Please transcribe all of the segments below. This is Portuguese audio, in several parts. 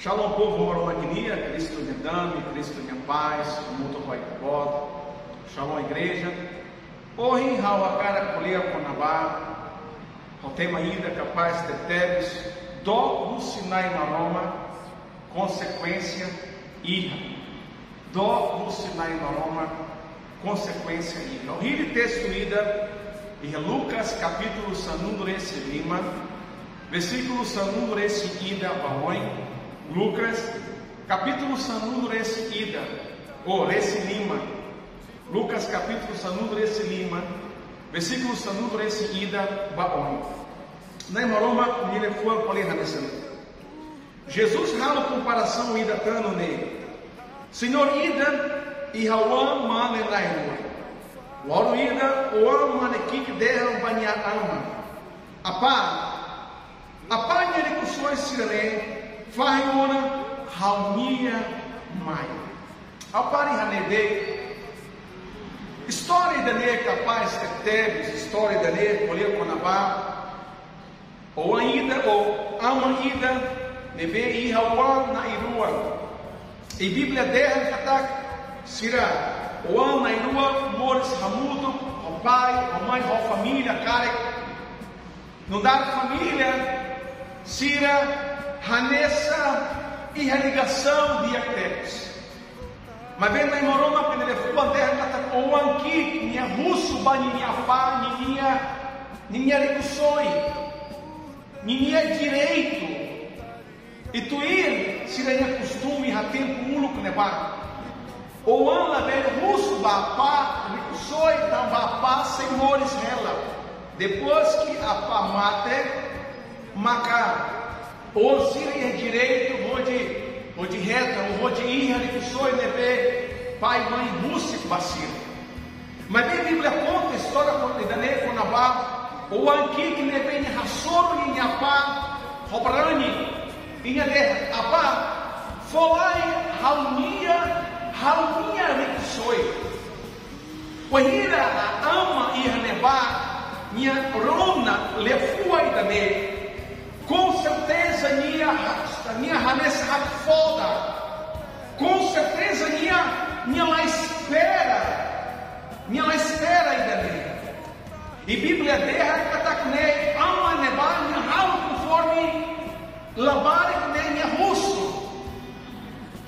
Shalom, povo Moromagnia, Cristo me dame, Cristo minha paz, muito pai de God. Shalom, igreja. Hoje, Hawakara Kolia Konabá, o tema ida capaz de teres, do Sinai Maroma, consequência ira. Do Sinai Maroma, consequência ira. O rio texto ida, e Lucas capítulo sanundurese lima, versículo sanundurese ida baoi. Lucas, capítulo sanundurese ida, ou resse lima. Lucas, capítulo sanundurese lima, versículo sanundurese ida baoi. Na Maroma, ele foi para Jesus rala comparação ida tano nele. Senhor ida e hawan mane na rua. Loro ida o mane que derram banha ama. Apa ele cussões sirene. Faiona Raumia Maia. Apare Hanede. História da lei capaz de teres, história da lei colher conabá. Ou ainda, ou amanhã, neve e hawan na irua. E Bíblia derra katak sira. Ou na irua, mores hamudo, o pai, a mãe, a família, care. Não dá família, sira. Hanessa e a ligação de Actebes. Mas bem na Moroma, quando ele foi para a terra, o anqui, minha russo, minha pá, minha recusoi, minha direito. E tu ir, se não costume, a tempo único, né, pá? O ano, velho, russo, pá, recusoi, não, pá, senhores, ela. Depois que a pá mate, macar. Ou se é direito, ou de reta, ou de ir, ali que sou e levar pai, mãe, músico, vacilo. Mas bem a Bíblia conta a história da Neve Conabá, ou aqui que levei em Rassoro e em Apá, Robrani, em Aderra, Apá, Folai, Raunia, ali que sou. Oira, a ama e a Nebá, minha rona, lefua e da Neve. Com certeza, minha Hanessa foda. Com certeza, minha lá espera ainda nele. E Bíblia derra que está com ele, ama nebar, minha ralo conforme lavar com ele, minha russo.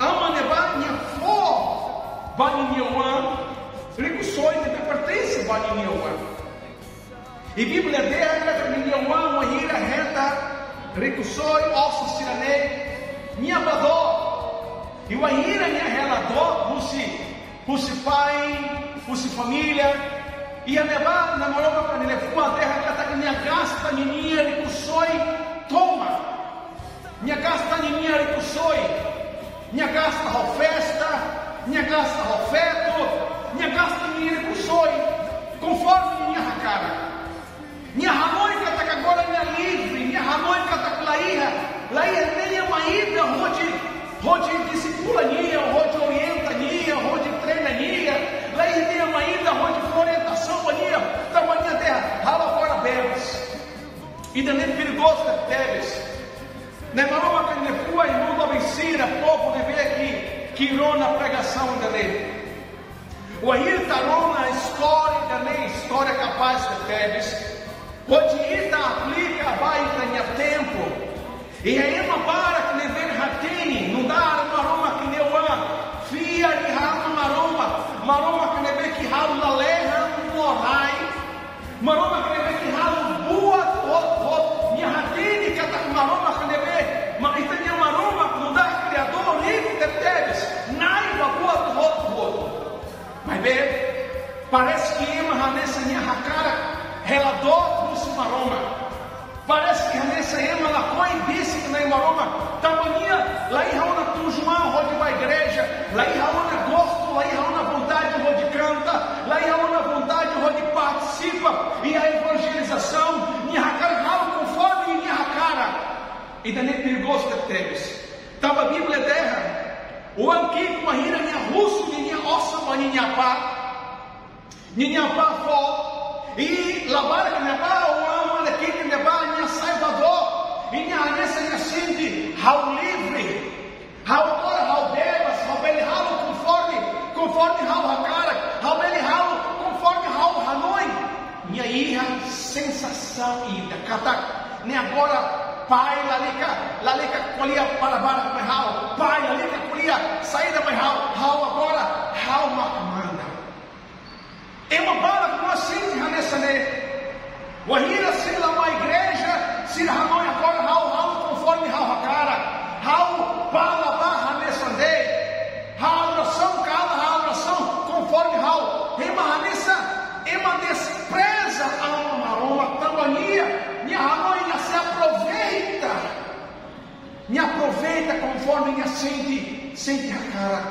Ama nebar, minha flor, bani minha wan, recusou e pertence bani minha wan. E Bíblia derra que minha wan, uma ira reta. Recusoi, osso sirane, minha badó, e o ainda minha relador, pusi pai, pusi família, e a nevar na moroma para ele foi a terra que está minha gasta, minha recusoi, toma, minha gasta, minha recusoi, minha gasta a festa, minha gasta a feto, minha gasta, minha recusoi, conforme minha cara. Minha harmônica está agora minha livre, minha harmônica está com laíra nem é uma ida, onde discipula nia, onde orienta nia, onde treina nia, laíra nem é uma ida, onde orientação nia, da manhã terra, rala fora bebes, e também perigoso da teves, na maroma que ele foi, e mundo vencida, povo de ver que irou na pregação da lei, o aí está na história da lei, história capaz da teves. Pode ir aplica vai ganhar tempo. E aí uma para que leve ratini, não dá maroma que neuan, fia de rama maroma que leve que ralo na leha morai, maroma que leve que ralo boa, minha ratini que tá com maroma que leve, mas então maroma não dá criador livre de teves, naiva boa. Mas bem, parece que uma ranessa minha cara relador do maroma. Parece que nessa ema ela foi disse que na maroma tamanha lá em raona tujuan rode vai igreja, lá em raona gosto, lá em raona vontade rode canta, lá em raona vontade rode participa e a evangelização minha cara ralo conforme minha cara. E daí perigoso que teves. Tava a Bíblia terra. O aqui com a hira minha russo minha ossa minha pá fo e lavar que me pá o ama daqui que me pá minha salvador e minha nessa minha sente ao livre coração ida, nem agora pai lalica colhia para bara com hau, pai lalica colhia saída com hau agora hau macamanda. É uma bala que nós sentimos nessa lei. O ahira se lá uma igreja, se lá não agora hau conforme hau a cara, hau bala barra nessa lei, hau oração cada oração conforme hau, ema despreza a maroma, tambania, minha ramoinha se aproveita conforme minha sente a cara.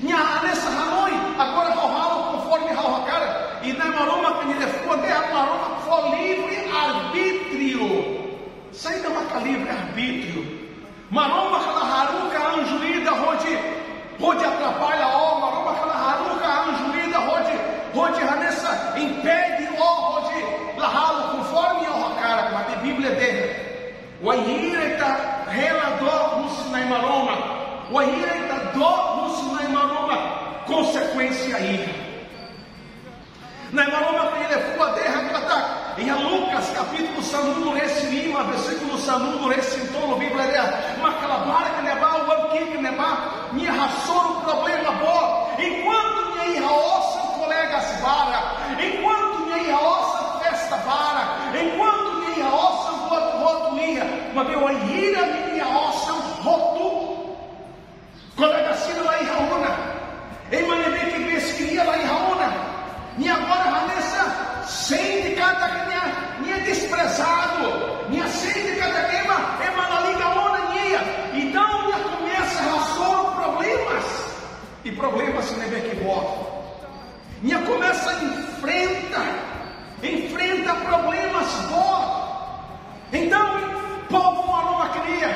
Minha nessa ramoi, agora hau conforme hau a cara, e na maroma que me defende a maroma for livre arbítrio, sai da maca livre arbítrio, maroma que na haruka anjuída pode atrapalhar ó, maroma que na haruka anjuída pode nessa impede ó, pode lahalo conforme a cara, mas a Bíblia dele. O ahireta relador na maroma, o ahireta do na maroma, consequência aí. Na maroma que ele foi a derra em Lucas capítulo sanudo esse lima, versículo sanudo esse em todo a Bíblia dela, mas aquela barra que levar o anqui que levar, minha ração o problema bom, enquanto minha irra ossa colegas vara, enquanto minha irra ossa festa vara, enquanto minha irra ossa roto ia, mas meu irra minha ossa roto, colega sino lá irra una, em maneira que pesquia lá irra una. E agora Vanessa sente cada que é desprezado, minha sente cada que é manaliga ona minha, então minha começa a resolver problemas se nem que volta, minha começa a enfrenta problemas volta. Então povo maroma cria,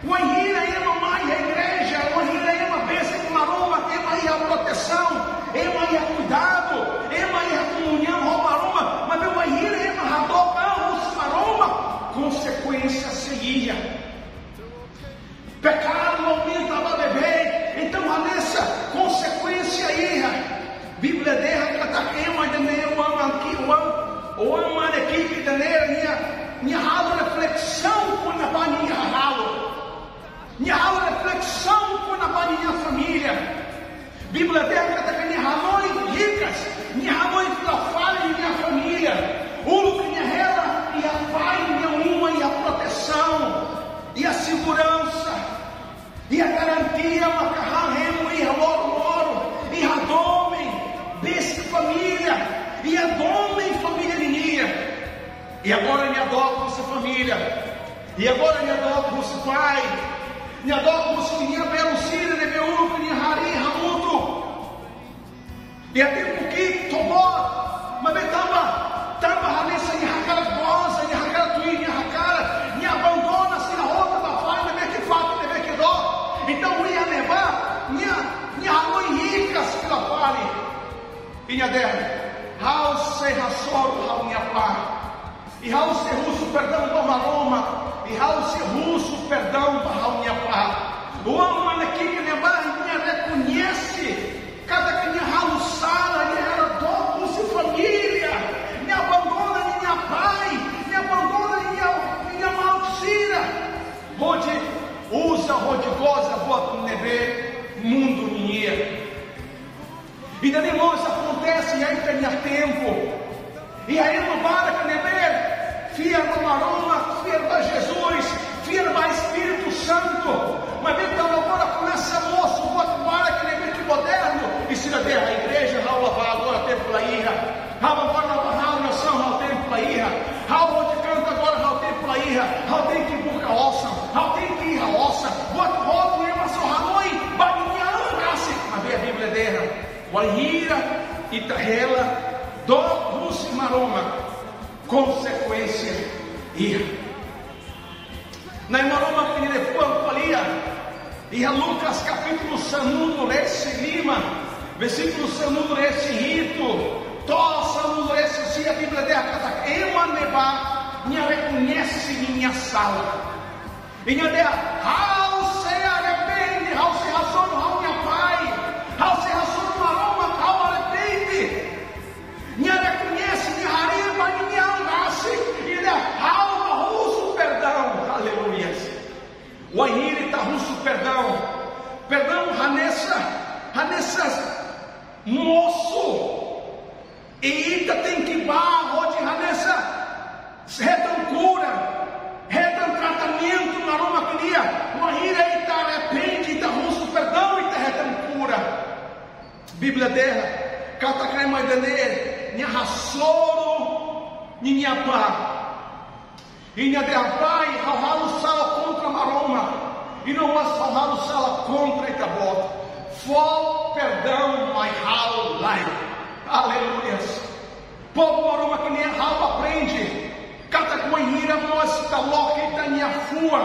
o ahira é uma mãe a igreja, o ahira é uma bênção com maroma, é uma proteção, é uma cuidado, é uma comunhão com maroma, mas meu ahira é uma radoca, maroma, consequência seguia. Pecado aumenta a bebê, então nessa consequência aí, Bíblia derra que ataquemos de meio o ama equipe de minha reflexão com a minha ralo, minha reflexão com a minha família. Bíblia derra que ataque minha ralo ricas, minha ralo falha de minha família, o que minha rela e a pai minha uma e a proteção e a segurança e a garantia macarrão e a moro e a dome dessa família e a dome família minha. E agora me adota essa família, e agora me adota esse pai, me adota esse minha belo filho, de meu único, minha rari, ramuto, e até porque tomou, mas me tava nessa minha cara goza, minha cara tuí, minha cara, me abandona se na outra da pai, me que fato, me que dó, então eu ia levar minha mãe ricas que ela fale, e minha dela, ao ser raçoro, ao minha pai. E ao ser russo, perdão, do maroma. E ao ser russo, perdão, para minha pá. O homem aqui que minha reconhece. Cada que minha raluçada, minha dó, se família. Me abandona minha pai. Me abandona minha malcira. Onde usa, onde goza, bota no neve, mundo minha. E daí, irmãos, acontece, e aí tem tempo. E aí no barco que neve. Fia no aroma, fia para Jesus, fia para Espírito Santo, mas então agora começa moço, para que nem que moderno, e se der a igreja, aula vai agora tempo para ir, agora na nação, ao tempo para ir, onde canta agora, ao tempo para ir, tem que ir por caoça, tem que ir a ossa, outro, eu sou Hanoi, baninha, a Bíblia dela, o Ahira, Itahela, do Russo e Maroma. Consequência ira. Na maroma que ele foi e a Lucas capítulo sanudo esse lima, versículo sanudo esse rito, todo sanudo esse se a Bíblia dela emaneba, minha reconhece minha sala, e minha dela, ao se arrepende, ao se razona, ao minha pai, ao se razona maroma, ao arrepende. Minha reconhece, minha rariba, minha angaça. o ahiri tá russo perdão Hanessa moço e ita tem que barro de Hanessa retam cura retam tratamento na Roma queria o ahiri ita arrepende ita russo perdão ita retam cura Bíblia dela kata kai maidane nya hasoro nya pa e nya derpai hau sala contra Maroma e não mas hau sala contra Itabot for perdão my how life aleluias povo Maroma que nem hau aprende kata coinhira mos taloque ita fua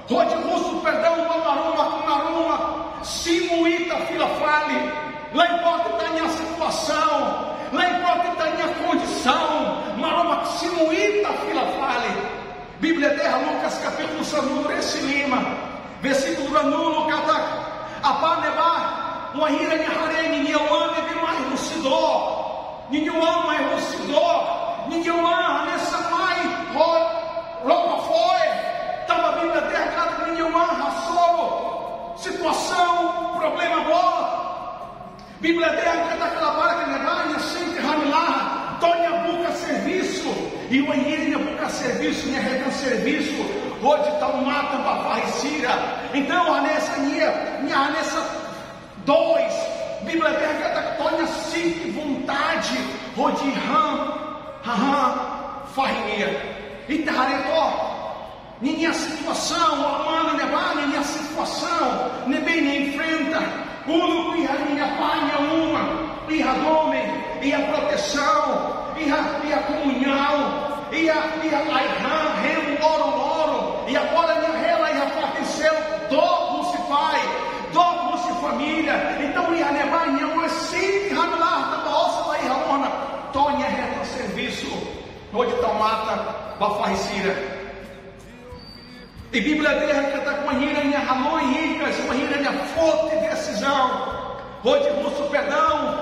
rode russo perdão Maroma simuita filafale lá importa está minha situação, lá importa está minha condição, Maroma simuita filafale, Bíblia terra Lucas capítulo 3 Lima, versículo 9, kata apa neba, uma hira ni hareni ni awane de mais lucidor, ni ama mais lucidor, ni ama nessa mai ropa foi, tava a Bíblia terra kata ni ama rassolo, situação, problema boa. Bíblia dela canta aquela barra que negar, sempre ramilar, torne a boca serviço, e o anhiri a boca serviço, minha rega serviço, hoje está um mata para faricira, então Hanessa Hanessa 2, Bíblia dela canta torne a sim vontade, hoje farinha, e taretó, minha situação, amando nevar, minha situação, nem bem nem enfrenta. Uno e a minha panha uma, e a dome, e a proteção, e a comunhão, e a lairã, remo, loro, e agora minha rela e a faleceu, dobro se pai, dobro se família, então e a nevar, e a assim, ramilar, da bolsa, lá e a ona, tonha reta serviço, onde está mata, bafarricira. E Bíblia dela que está com a hira minha ramon e ricas, uma hira minha forte decisão. Hoje russo perdão,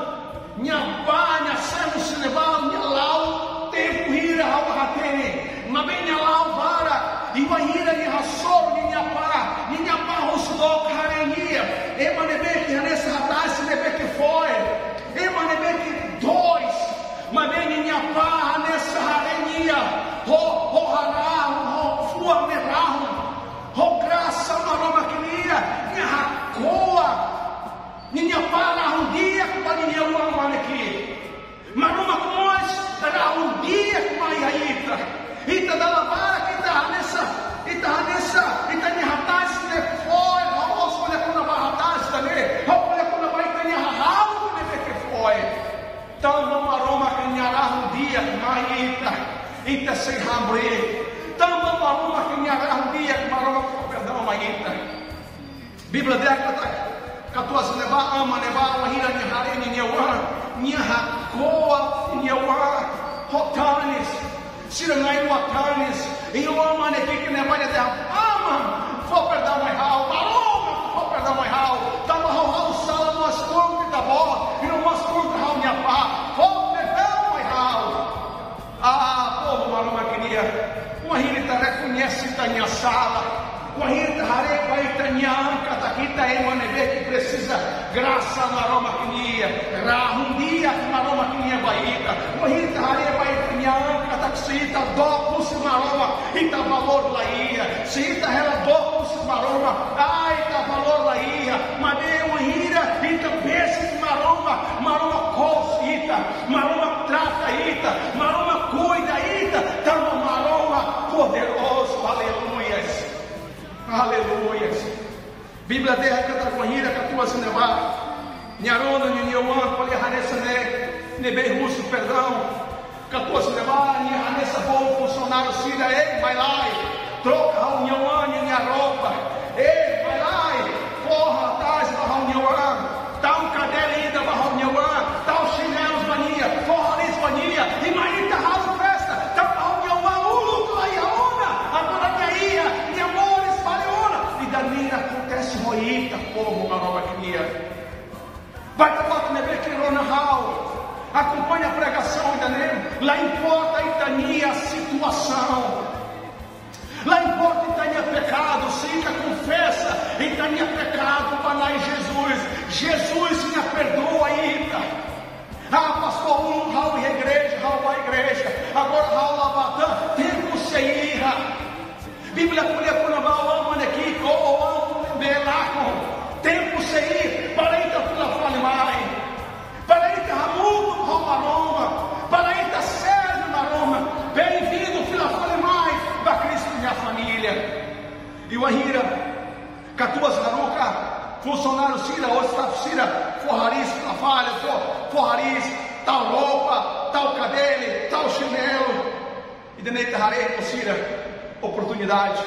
minha pá, minha sano se levar, minha lau, tempo hira, albarratene, mas bem minha lau vara, e uma hira minha rassoro, minha pá, russo louco, harenia, ema nebe que nessa radar se nebe que foi, ema nebe que dois, mas bem minha pá, nessa harenia, ho hará, fua merarro. Oh graça Maroma queria minha racoa minha para um dia para minha uma aqui Maroma com nós era um dia com a Iaita ita da lavara que está nessa minha rataz que foi vamos olhar quando a rataz também vamos olhar quando vai ter minha ralo que foi então Maroma que minha um dia com a ita sem hambre tanto Maroma que me agarra um dia que Maroma perdão uma ita Bíblia dela catuas levar ama levar uma hira minha harene minha racoa minha rotanes sirangai rotanes e eu ama aqui que levar de ama vou perdão mais hal Maroma vou perdão mais hal tava hal sala nós contra da bola e não nós contra hal minha pá vou perdão mais hal povo Maroma queria uma hira reconhece a minha sala, uma hira reconhece a minha anca, daqui está aí uma neve que precisa graça na Roma queria, um dia na Roma queria baíta, uma hira reconhece a minha anca, daqui se está dó se na Roma, e está valor lá ia, se está ela dó se na Roma, ai está valor lá ia, mas é uma hira, e está pensa na Roma cosita, Maroma trata ita, Maroma cuida ita, está uma Maroma poderoso, aleluias, aleluias. Bíblia dela canta com a hira, catua se nevar, Nharona, Nhinhauan, Polihanessa, Nebei Russo, perdão, catua se nevar, Nhanessa, bom funcionário, Cira, ei, vai lá, troca a Nhinhauan, minha roupa, ei, vai lá, porra, atrás da Nhinhauan, dá um caderno ainda para a Nhinhauan, dá os chinelos, mania, porra, lis, mania, e Maíta, ralo, festa, tá para a Nhinhauan, luto, aí, agora minha amores, paleona, e da minha acontece roíta, povo, uma nova cria. Vai tomar com neve que rona hal, acompanha a pregação ainda nem, lá importa a minha situação, lá importa a minha pecado, fica com Jesus me perdoa ainda. Ah, pastor, Raul e a igreja, Raul a igreja, agora Raul lavatã, tempo se irá. Bíblia polia quando vai o ano aqui, ou ano belaco, tempo se ir, para ir da fale mais, para ir da Ramudo, Roma, para ir da Sérgio na Roma, bem-vindo, filha fale mais, para Cristo e minha família. E o Ahira, Catuas Haruca, funcionário Cira, hoje está Cira, forrariz, falha, forrariz, tal roupa, tal cabelo, tal chinelo, e de noite harei Cira, oportunidade,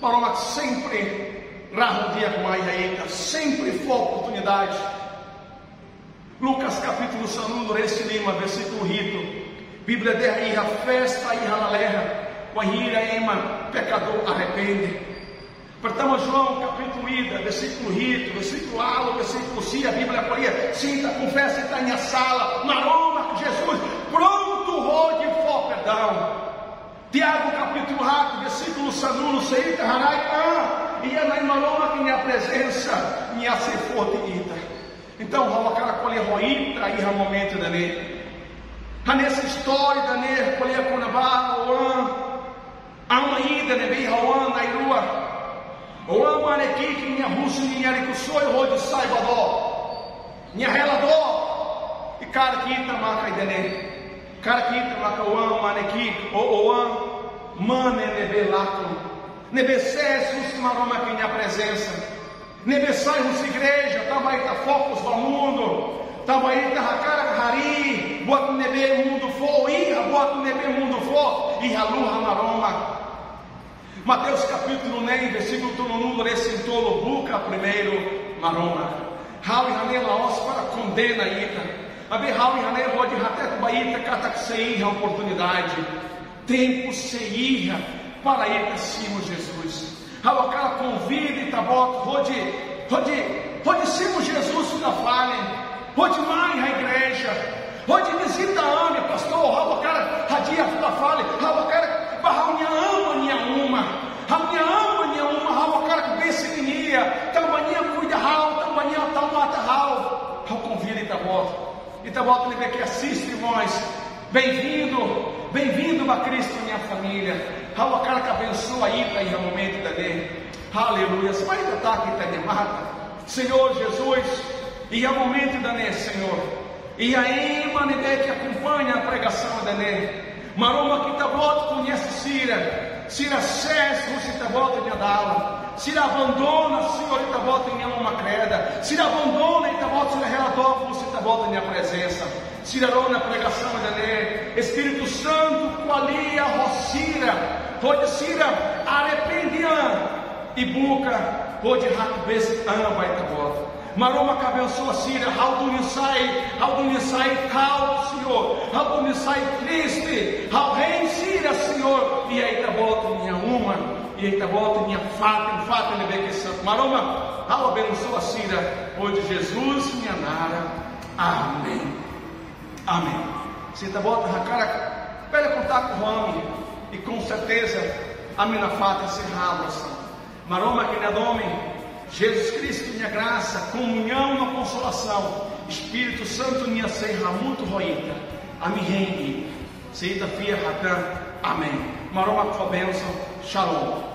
para sempre raro dia com a Iaíta, sempre for oportunidade. Lucas capítulo 1, esse Lima, versículo rito, Bíblia de Ahira, festa e ralalerra, o Ahira ema, pecador arrepende. Portanto, João capítulo ida, versículo rito, versículo alo, versículo si, a Bíblia falia, sinta, confessa, está em sala, na Roma, Jesus, pronto, rode e for perdão. Tiago capítulo 4, versículo sanuno, seita, harai, e é na Roma que minha presença, minha se forte ita. Então, vamos cara colher roíta, aí é o momento da lei. Nessa história da lei, colher conabá, oan, ama ida, nebi, oan, na irua. O ama aqui que minha russa minha recusou e rode saibador minha relador e cara que ita maca idene cara que ita maca o ama aqui o am mane nebe lato nebe cessus maroma que minha presença nebe sairmos igreja tava aí tá focos do mundo tava aí tá cara hari bota nebe mundo for ia bota nebe mundo for e aluha maroma. Mateus capítulo 9, versículo 1, recintolo buca primeiro maroma. Hau e Hané laos para condena ita. Abe Hau e Hané rode rateto baita cataxeia a oportunidade. Tempo seia para ir cima Jesus. Hau a cara convida e tabot rode cima Jesus da falha. Rode mais a igreja. Rode visita a ame pastor. Hau a cara radia da falha. Hau a cara barra minha ama minha uma, a minha ama minha uma, hau a cara que benseguinia, tamanha cuida hau, tamanha tamata hau, hau convida e tabota ele que assiste nós, bem-vindo a Cristo minha família, hau a cara que abençoa aí para ir no momento da dele, aleluia, você vai estar aqui tá mata, Senhor Jesus, e é o momento da dele, Senhor, e aí manebe que acompanha a pregação da dele. Maroma que tabota conhece Cira cessa você tabota de adala, Cira abandona, Senhor, e tabota em uma creda, Cira abandona e tabota Cira relator, você tabota em minha presença, Cira rona pregação da lei, Espírito Santo, qualia, rocira, pode Cira, arrependiam, e buca, pode rakbes, ana vai tabota. Maroma que abençoa Síria, how do you say, calmo, Senhor, how do you say triste, how rei Síria, Senhor, e aí tá volta minha uma, e aí tá volta minha fato, ele vê que santo, Maroma, how abençoa Síria, hoje Jesus, minha nara, amém, você tá volta na cara, pega contato com o homem, e com certeza, a minha fata se rala, Maroma que na dome, Jesus Cristo, minha graça, comunhão na consolação, Espírito Santo, minha serra, muito roíta, a me rende, seita fia ratan, amém. Maroma com a bênção, shalom.